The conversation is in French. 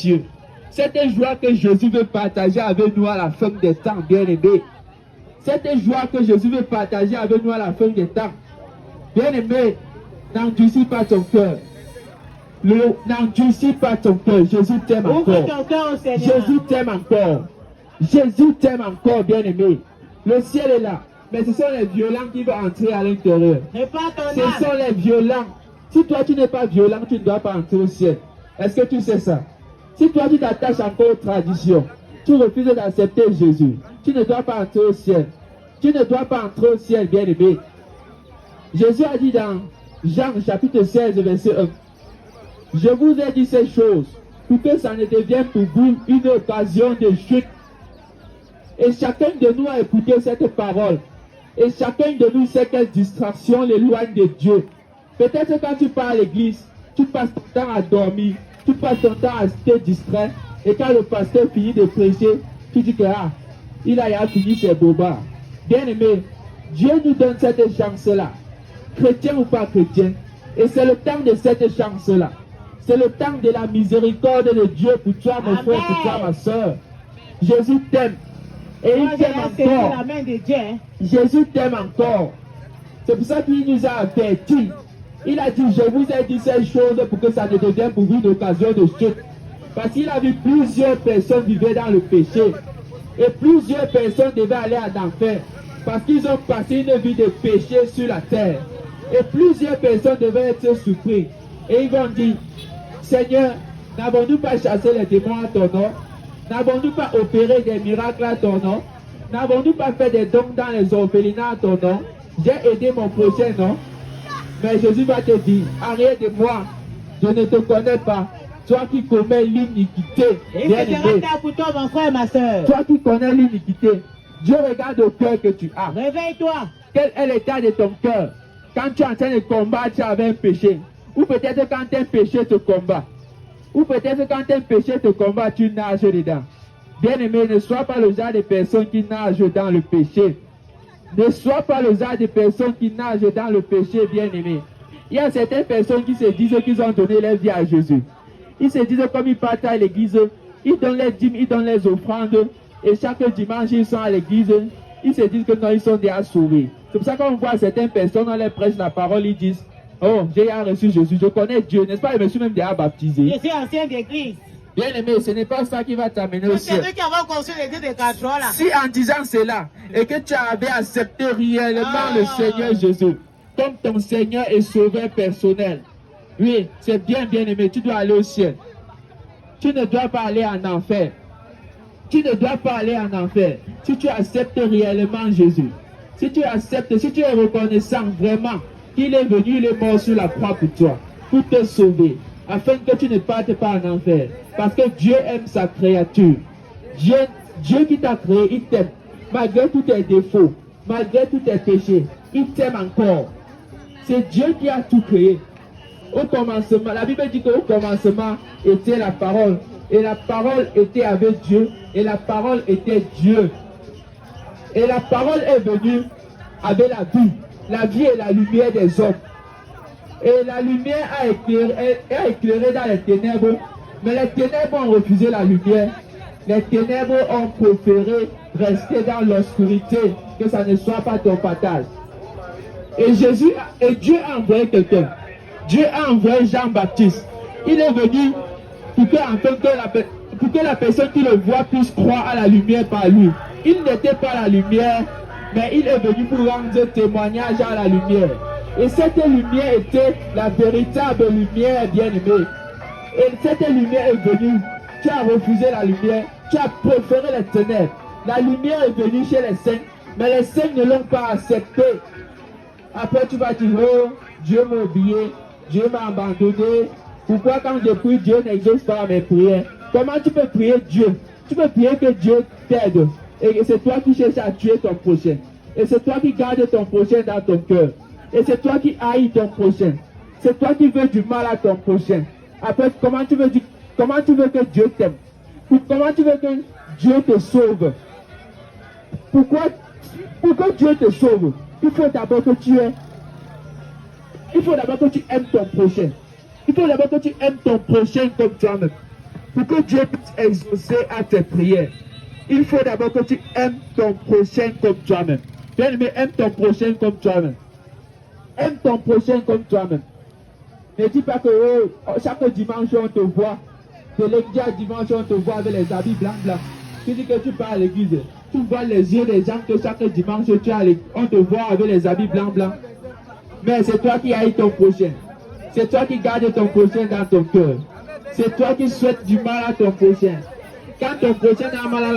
cieux. Cette joie que Jésus veut partager avec nous à la fin des temps, bien-aimés. Cette joie que Jésus veut partager avec nous à la fin des temps. Bien-aimé, n'endurcis pas ton cœur. N'endurcis pas ton cœur. Jésus t'aime encore. Jésus t'aime encore. Jésus t'aime encore, bien-aimé. Le ciel est là. Mais ce sont les violents qui vont entrer à l'intérieur. Ce sont les violents. Si toi tu n'es pas violent, tu ne dois pas entrer au ciel. Est-ce que tu sais ça? Si toi tu t'attaches encore aux traditions, tu refuses d'accepter Jésus, tu ne dois pas entrer au ciel. Tu ne dois pas entrer au ciel, bien-aimé. Jésus a dit dans Jean chapitre 16, verset 1, « Je vous ai dit ces choses pour que ça ne devienne pour vous une occasion de chute. » Et chacun de nous a écouté cette parole. Et chacun de nous sait quelle distraction l'éloigne de Dieu. Peut-être quand tu pars à l'église, tu passes ton temps à dormir, tu passes ton temps à te distraire. Et quand le pasteur finit de prêcher, tu dis que il a fini ses bobards. Bien-aimé, Dieu nous donne cette chance-là. Chrétien ou pas chrétien. Et c'est le temps de cette chance-là. C'est le temps de la miséricorde de Dieu pour toi, mon frère, pour toi, ma soeur. Jésus t'aime. Et il t'aime encore. Jésus t'aime encore. C'est pour ça qu'il nous a avertis. Il a dit, je vous ai dit ces choses pour que ça ne devienne pour vous une occasion de chute. Parce qu'il a vu plusieurs personnes vivre dans le péché. Et plusieurs personnes devaient aller en enfer. Parce qu'ils ont passé une vie de péché sur la terre. Et plusieurs personnes devaient être surpris. Et ils vont dire, Seigneur, n'avons-nous pas chassé les démons à ton nom? N'avons-nous pas opéré des miracles à ton nom? N'avons-nous pas fait des dons dans les orphelinats à ton nom? J'ai aidé mon prochain, non? Mais Jésus va te dire, arrête de moi, je ne te connais pas. Toi qui commets l'iniquité. Et c'est un pour toi, mon frère, ma soeur. Toi qui connais l'iniquité. Dieu regarde au cœur que tu as. Réveille-toi. Quel est l'état de ton cœur? Quand tu es en train de combattre avec un péché. Ou peut-être quand un péché te combat. Ou peut-être quand un péché te combat, tu nages dedans. Bien-aimé, ne sois pas le genre de personne qui nage dans le péché. Ne sois pas le genre de personne qui nage dans le péché, bien-aimé. Il y a certaines personnes qui se disent qu'ils ont donné leur vie à Jésus. Ils se disent comme ils partent à l'église, ils donnent les dîmes, ils donnent les offrandes. Et chaque dimanche, ils sont à l'église. Ils se disent que non, ils sont déjà sauvés. C'est pour ça qu'on voit certaines personnes, on les prêche la parole, ils disent, oh, j'ai déjà reçu Jésus, je connais Dieu, n'est-ce pas? Je me suis même déjà baptisé. Je suis ancien d'église. Bien aimé, ce n'est pas ça qui va t'amener au ciel. C'est eux qui avons construit l'église de Cadron, là. Si en disant cela, et que tu avais accepté réellement le Seigneur Jésus, comme ton Seigneur et Sauveur personnel, oui, c'est bien, bien aimé, tu dois aller au ciel. Tu ne dois pas aller en enfer. Tu ne dois pas aller en enfer. Si tu acceptes réellement Jésus, si tu acceptes, si tu es reconnaissant vraiment qu'il est venu, il est mort sur la croix pour toi, pour te sauver, afin que tu ne partes pas en enfer. Parce que Dieu aime sa créature. Dieu qui t'a créé, il t'aime. Malgré tous tes défauts, malgré tous tes péchés, il t'aime encore. C'est Dieu qui a tout créé. Au commencement, la Bible dit qu'au commencement était la parole. Et la parole était avec Dieu. Et la parole était Dieu. Et la parole est venue avec la vie. La vie est la lumière des hommes. Et la lumière a éclairé dans les ténèbres. Mais les ténèbres ont refusé la lumière. Les ténèbres ont préféré rester dans l'obscurité. Que ça ne soit pas ton partage. Et Dieu a envoyé quelqu'un. Dieu a envoyé Jean-Baptiste. Il est venu pour que la personne qui le voit puisse croire à la lumière par lui. Il n'était pas la lumière, mais il est venu pour rendre témoignage à la lumière. Et cette lumière était la véritable lumière, bien-aimée. Et cette lumière est venue. Tu as refusé la lumière. Tu as préféré les ténèbres. La lumière est venue chez les saints, mais les saints ne l'ont pas acceptée. Après, tu vas dire, oh, Dieu m'a oublié. Dieu m'a abandonné. Pourquoi quand je prie, Dieu n'exauce pas mes prières? Comment tu peux prier Dieu? Tu peux prier que Dieu t'aide. Et c'est toi qui cherches à tuer ton prochain. Et c'est toi qui gardes ton prochain dans ton cœur. Et c'est toi qui haïs ton prochain. C'est toi qui veux du mal à ton prochain. Après, comment tu veux que Dieu t'aime? Comment tu veux que Dieu te sauve? Pour que Dieu te sauve, il faut d'abord que tu aies. Il faut d'abord que tu aimes ton prochain. Il faut d'abord que tu aimes ton prochain comme toi-même. pour que Dieu puisse exaucer à tes prières, il faut d'abord que tu aimes ton prochain comme toi-même. Bien-aimé, aime ton prochain comme toi-même. Aime ton prochain comme toi-même. Ne dis pas que chaque dimanche on te voit. De lundi à dimanche on te voit avec les habits blancs. Tu dis que tu pars à l'église. Tu vois les yeux des gens que chaque dimanche on te voit avec les habits blancs. Mais c'est toi qui haïs ton prochain. C'est toi qui gardes ton prochain dans ton cœur. C'est toi qui souhaites du mal à ton prochain. Quand ton prochain a mal à la